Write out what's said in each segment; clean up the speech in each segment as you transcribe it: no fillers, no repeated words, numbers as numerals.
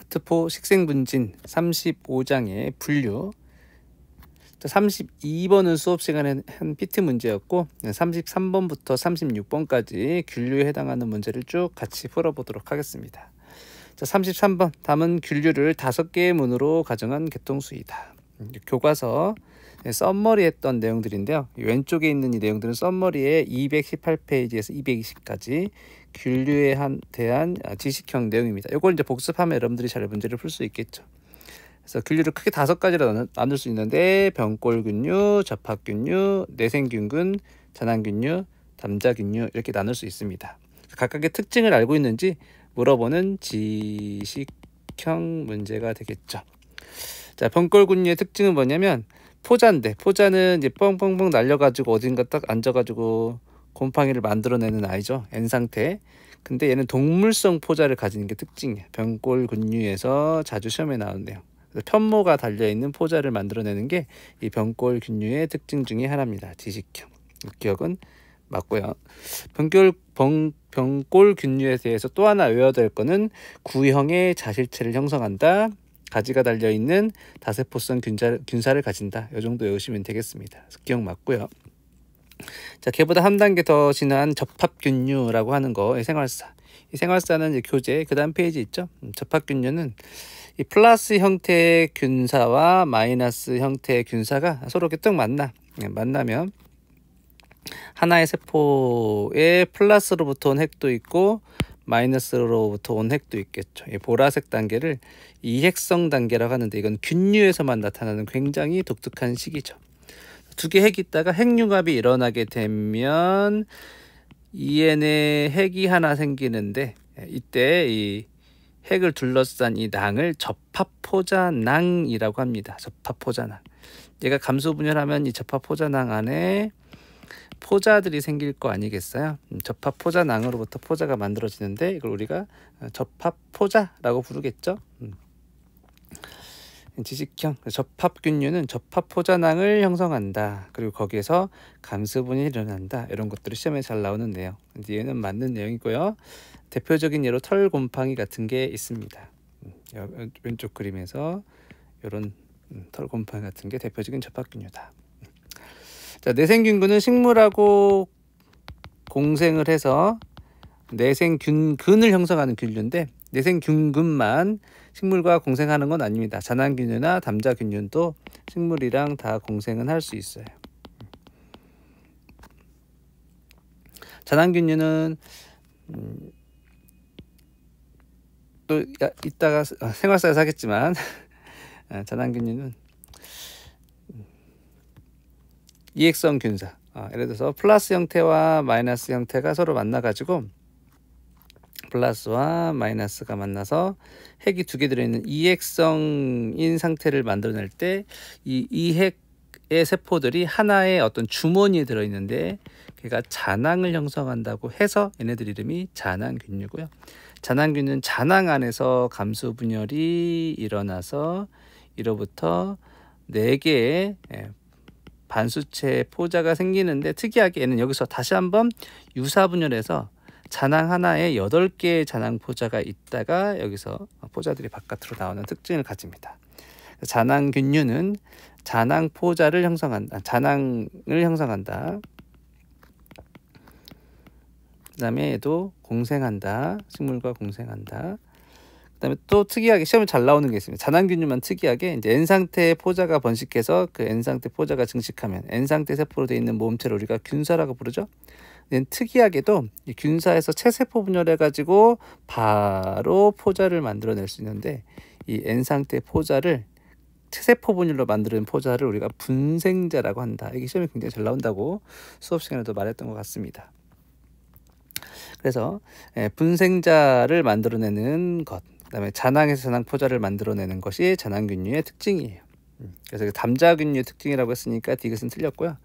파트4 식생분진 35장의 분류. 32번은 수업 시간에 한 PT 문제였고 33번부터 36번까지 균류에 해당하는 문제를 쭉 같이 풀어보도록 하겠습니다. 자, 33번 답은 균류를 5개의 문으로 가정한 개통수이다. 교과서 썸머리 했던 내용들인데요. 왼쪽에 있는 이 내용들은 썸머리에 218페이지에서 220까지 균류에 대한 지식형 내용입니다. 이걸 이제 복습하면 여러분들이 잘 문제를 풀 수 있겠죠. 그래서 균류를 크게 5가지로 나눌 수 있는데 병골균류, 접합균류, 내생균군, 잔항균류, 담자균류 이렇게 나눌 수 있습니다. 각각의 특징을 알고 있는지 물어보는 지식형 문제가 되겠죠. 자, 병골균류의 특징은 뭐냐면 포자인데, 포자는 이제 뻥뻥뻥 날려가지고 어딘가 딱 앉아가지고 곰팡이를 만들어내는 아이죠. N 상태. 근데 얘는 동물성 포자를 가지는 게 특징이에요. 병골균류에서 자주 시험에 나오는데요. 편모가 달려있는 포자를 만들어내는 게 이 병골균류의 특징 중에 하나입니다. 지식형. 기억은 맞고요. 병골균류에 대해서 또 하나 외워야 될 거는 구형의 자실체를 형성한다. 가지가 달려있는 다세포성 균사를 가진다. 이 정도 외우시면 되겠습니다. 기억 맞고요. 자, 걔보다 한 단계 더 진한 접합균류라고 하는 거, 생활사. 이 생활사는 이제 교재 그 다음 페이지 있죠. 접합균류는 이 플러스 형태의 균사와 마이너스 형태의 균사가 서로 이렇게 딱 만나면 하나의 세포에 플러스로부터 온 핵도 있고 마이너스로부터 온 핵도 있겠죠. 이 보라색 단계를 이핵성 단계라고 하는데 이건 균류에서만 나타나는 굉장히 독특한 시기죠. 두 개 핵이 있다가 핵융합이 일어나게 되면 EN에 핵이 하나 생기는데 이때 이 핵을 둘러싼 이 낭을 접합포자낭이라고 합니다. 접합포자낭. 얘가 감소분열하면 이 접합포자낭 안에 포자들이 생길 거 아니겠어요? 접합포자낭으로부터 포자가 만들어지는데 이걸 우리가 접합포자라고 부르겠죠. 지식형 접합균류는 접합포자낭을 형성한다. 그리고 거기에서 감소분열이 일어난다. 이런 것들이 시험에 잘 나오는 내용. 얘는 맞는 내용이고요. 대표적인 예로 털곰팡이 같은 게 있습니다. 왼쪽 그림에서 이런 털곰팡이 같은 게 대표적인 접합균류다. 자, 내생균군은 식물하고 공생을 해서 내생균근을 형성하는 균류인데 내생균근만 식물과 공생하는 건 아닙니다. 잔항균류나 담자균류도 식물이랑 다 공생은 할 수 있어요. 잔항균류는 또 이따가 생활사에서 하겠지만 잔항균류는 이핵성 균사, 예를 들어서 플러스 형태와 마이너스 형태가 서로 만나가지고 플러스와 마이너스가 만나서 핵이 두 개 들어있는 이핵성인 상태를 만들어낼 때 이 이핵의 세포들이 하나의 어떤 주머니에 들어있는데 걔가 잔항을 형성한다고 해서 얘네들 이름이 잔항균류고요. 잔항균은 잔항 안에서 감소분열이 일어나서 이로부터 4개의 반수체 포자가 생기는데 특이하게 얘는 여기서 다시 한번 유사분열해서 잔항 하나에 8개의 잔항 포자가 있다가 여기서 포자들이 바깥으로 나오는 특징을 가집니다. 잔항균류는 잔항 포자를 형성한다. 잔항을 형성한다. 그 다음에 얘도 공생한다. 식물과 공생한다. 그 다음에 또 특이하게 시험에 잘 나오는 게 있습니다. 잔항균류만 특이하게 이제 N상태의 포자가 번식해서 그 N상태 포자가 증식하면 N상태 세포로 되어 있는 모험체를 우리가 균사라고 부르죠. 특이하게도 이 균사에서 체세포 분열해가지고 바로 포자를 만들어낼 수 있는데 이 N상태 포자를 체세포 분열로 만드는 포자를 우리가 분생자라고 한다. 이게 시험에 굉장히 잘 나온다고 수업 시간에도 말했던 것 같습니다. 그래서 분생자를 만들어내는 것, 그 다음에 잔항에서 잔항 포자를 만들어내는 것이 잔항균류의 특징이에요. 그래서 담자균류의 특징이라고 했으니까 디귿은 틀렸고요.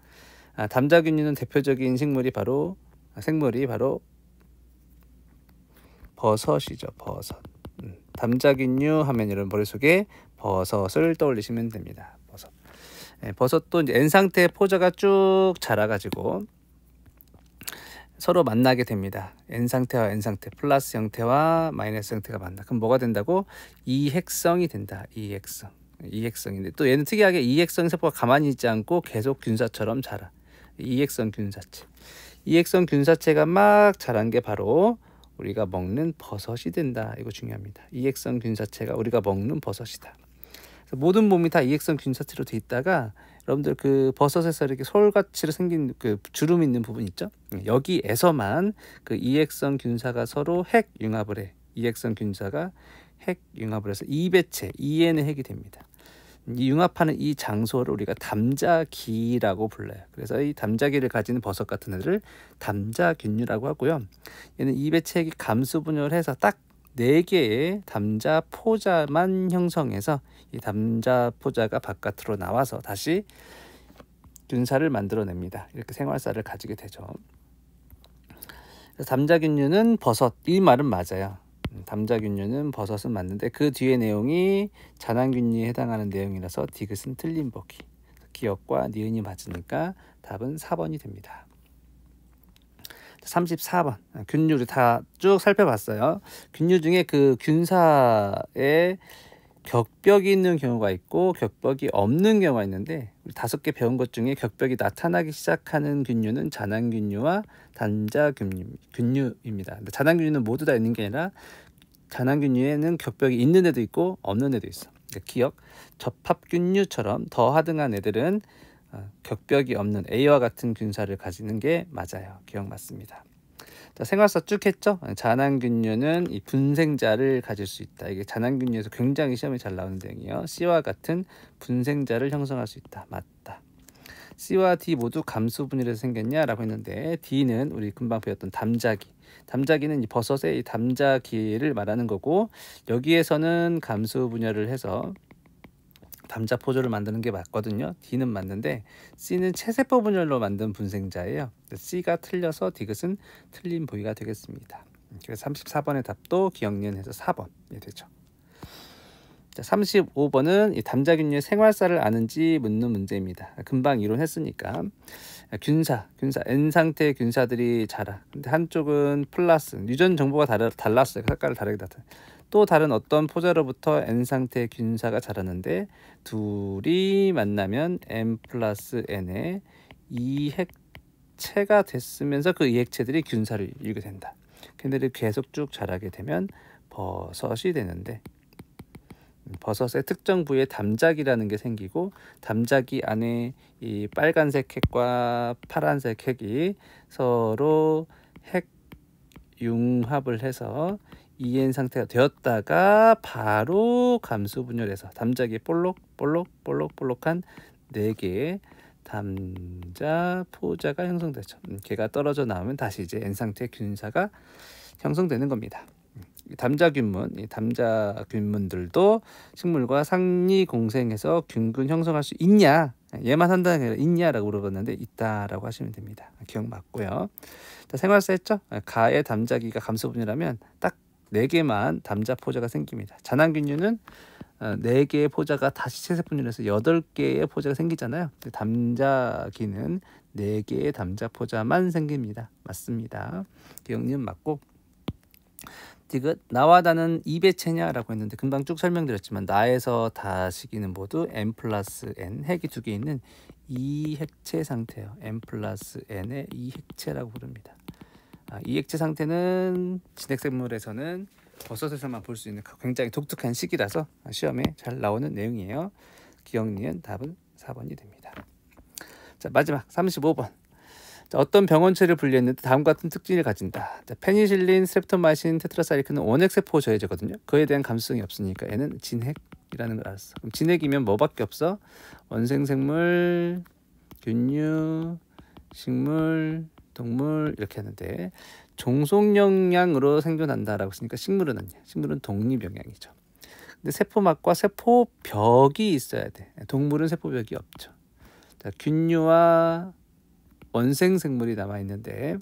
담자균류는 대표적인 생물이 바로 버섯이죠. 버섯. 담자균류 하면 여러분 머릿속에 버섯을 떠올리시면 됩니다. 버섯도 이제 N 상태의 포자가 쭉 자라가지고 서로 만나게 됩니다. N상태와 N상태, 플러스 형태와 마이너스 형태가 만나. 그럼 뭐가 된다고? 이핵성이 된다. 이핵성. 이핵성인데 또 얘는 특이하게 이핵성 세포가 가만히 있지 않고 계속 균사처럼 자라. 이핵성 균사체. 이핵성 균사체가 막 자란 게 바로 우리가 먹는 버섯이 된다. 이거 중요합니다. 이핵성 균사체가 우리가 먹는 버섯이다. 모든 몸이 다 이핵성 균사체로 돼 있다가 여러분들 그 버섯에서 이렇게 솔같이 생긴 그 주름 있는 부분 있죠? 여기에서만 그 이핵성 균사가 서로 핵 융합을 해. 이핵성 균사가 핵 융합을 해서 이배체, EN의 핵이 됩니다. 이 융합하는 이 장소를 우리가 담자기라고 불러요. 그래서 이 담자기를 가지는 버섯 같은 애들을 담자균류라고 하고요. 얘는 이배체 핵이 감수 분열을 해서 딱 4개의 담자포자만 형성해서 이 담자포자가 바깥으로 나와서 다시 균사를 만들어냅니다. 이렇게 생활사를 가지게 되죠. 담자균류는 버섯, 이 말은 맞아요. 담자균류는 버섯은 맞는데 그 뒤에 내용이 잔황균류에 해당하는 내용이라서 디귿은 틀린 보기. 기역과 니은이 맞으니까 답은 4번이 됩니다. 34번 균류를 다 쭉 살펴봤어요. 균류 중에 그 균사에 격벽이 있는 경우가 있고 격벽이 없는 경우가 있는데 우리 5개 배운 것 중에 격벽이 나타나기 시작하는 균류는 잔황균류와 담자균류입니다. 잔황균류는 모두 다 있는 게 아니라 잔황균류에는 격벽이 있는 애도 있고 없는 애도 있어. 그러니까 기억, 접합균류처럼 더 하등한 애들은 격벽이 없는 A와 같은 균사를 가지는 게 맞아요. 기억 맞습니다. 자, 생활사 쭉 했죠. 잔황균류는 이 분생자를 가질 수 있다. 이게 잔황균류에서 굉장히 시험에 잘 나오는 내용이에요. C와 같은 분생자를 형성할 수 있다. 맞다. C와 D 모두 감수 분열에서 생겼냐라고 했는데 D는 우리 금방 배웠던 담자기. 담자기는 이 버섯의 이 담자기를 말하는 거고 여기에서는 감수 분열을 해서 담자 포조를 만드는 게 맞거든요. D는 맞는데 C는 체세포 분열로 만든 분생자예요. C가 틀려서 디귿은 틀린 보기가 되겠습니다. 그래서 34번의 답도 기억니은해서 4번이 되죠. 자, 35번은 이 담자균류의 생활사를 아는지 묻는 문제입니다. 금방 이론했으니까 균사 N상태의 균사들이 자라. 근데 한쪽은 플러스 유전 정보가 달랐어요. 색깔을 다르게 나타내. 또 다른 어떤 포자로부터 N상태의 균사가 자라는데 둘이 만나면 M 플러스 N의 이핵체가 됐으면서 그 이핵체들이 균사를 이루게 된다. 걔네들이 계속 쭉 자라게 되면 버섯이 되는데 버섯의 특정 부위에 담자기라는 게 생기고 담자기 안에 이 빨간색 핵과 파란색 핵이 서로 핵 융합을 해서 EN 상태가 되었다가 바로 감수 분열해서 담자기에 볼록한 4개의 담자 포자가 형성되죠. 걔가 떨어져 나오면 다시 이제 N 상태 균사가 형성되는 겁니다. 담자균문, 이 담자균문들도 식물과 상리 공생해서 균근 형성할 수 있냐? 얘만 한다는 게 아니라 있냐라고 물어봤는데 있다라고 하시면 됩니다. 기억 맞고요. 자, 생활사 했죠? 가의 담자기가 감수 분열하면 딱 4개만 담자 포자가 생깁니다. 잔황균류는 4개의 포자가 다시 체세 분열해서 8개의 포자가 생기잖아요. 담자기는 4개의 담자 포자만 생깁니다. 맞습니다. 기억님 맞고. 디귿 나와 다는 이배체냐라고 했는데 금방 쭉 설명드렸지만 나에서 다 시기는 모두 M 플러스 N 핵이 2개 있는 이핵체 상태예요. M 플러스 N의 이핵체라고 부릅니다. 이핵체 상태는 진핵생물에서는 버섯에서만 볼 수 있는 굉장히 독특한 식이라서 시험에 잘 나오는 내용이에요. 기억니은 답은 4번이 됩니다. 자, 마지막 35번. 자, 어떤 병원체를 분리했는데 다음과 같은 특징을 가진다. 자, 페니실린, 스트랩토마이신, 테트라사이클은 원핵세포 저해제거든요. 그에 대한 감수성이 없으니까 얘는 진핵이라는 걸 알았어. 그럼 진핵이면 뭐밖에 없어? 원생생물, 균류, 식물, 동물 이렇게 하는데 종속영양으로 생존한다라고 했으니까 식물은 아니야. 식물은 독립영양이죠. 근데 세포막과 세포벽이 있어야 돼. 동물은 세포벽이 없죠. 자, 균류와 원생생물이 남아있는데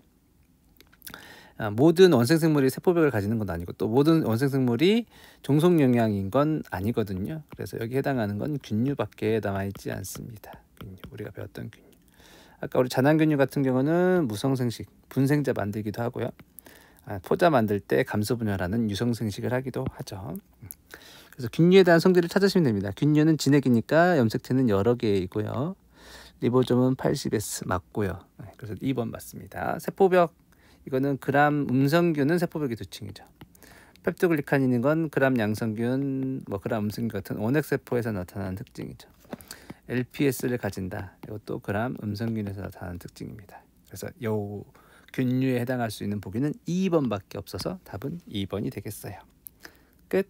모든 원생생물이 세포벽을 가지는 건 아니고 또 모든 원생생물이 종속영양인 건 아니거든요. 그래서 여기 해당하는 건 균류밖에 남아있지 않습니다. 균류, 우리가 배웠던 균류. 아까 우리 잔황균류 같은 경우는 무성생식, 분생자 만들기도 하고요. 포자 만들 때 감소분열하는 유성생식을 하기도 하죠. 그래서 균류에 대한 성질을 찾으시면 됩니다. 균류는 진액이니까 염색체는 여러 개이고요. 리보좀은 80S 맞고요. 그래서 2번 맞습니다. 세포벽, 이거는 그람 음성균은 세포벽이 두 층이죠. 펩토글리칸인인 건 그람 양성균, 그람 음성균 같은 원핵세포에서 나타나는 특징이죠. LPS를 가진다. 이것도 그람 음성균에서 나타나는 특징입니다. 그래서 요 균류에 해당할 수 있는 보기는 2번밖에 없어서 답은 2번이 되겠어요. 끝.